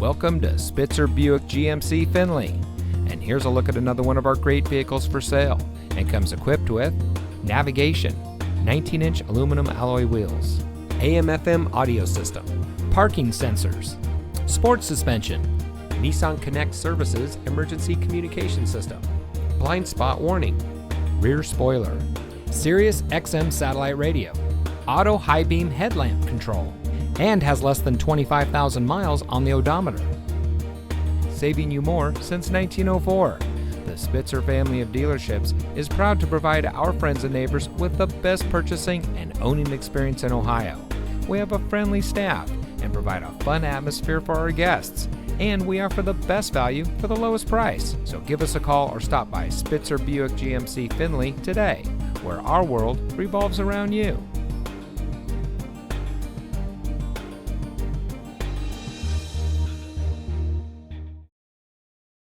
Welcome to Spitzer Buick GMC Findlay. And here's a look at another one of our great vehicles for sale, and comes equipped with navigation, 19-inch aluminum alloy wheels, AM/FM audio system, parking sensors, sports suspension, Nissan Connect Services emergency communication system, blind spot warning, rear spoiler, Sirius XM satellite radio, auto high beam headlamp control, and has less than 25,000 miles on the odometer. Saving you more since 1904. The Spitzer family of dealerships is proud to provide our friends and neighbors with the best purchasing and owning experience in Ohio. We have a friendly staff and provide a fun atmosphere for our guests. And we offer the best value for the lowest price. So give us a call or stop by Spitzer Buick GMC Findlay today, where our world revolves around you.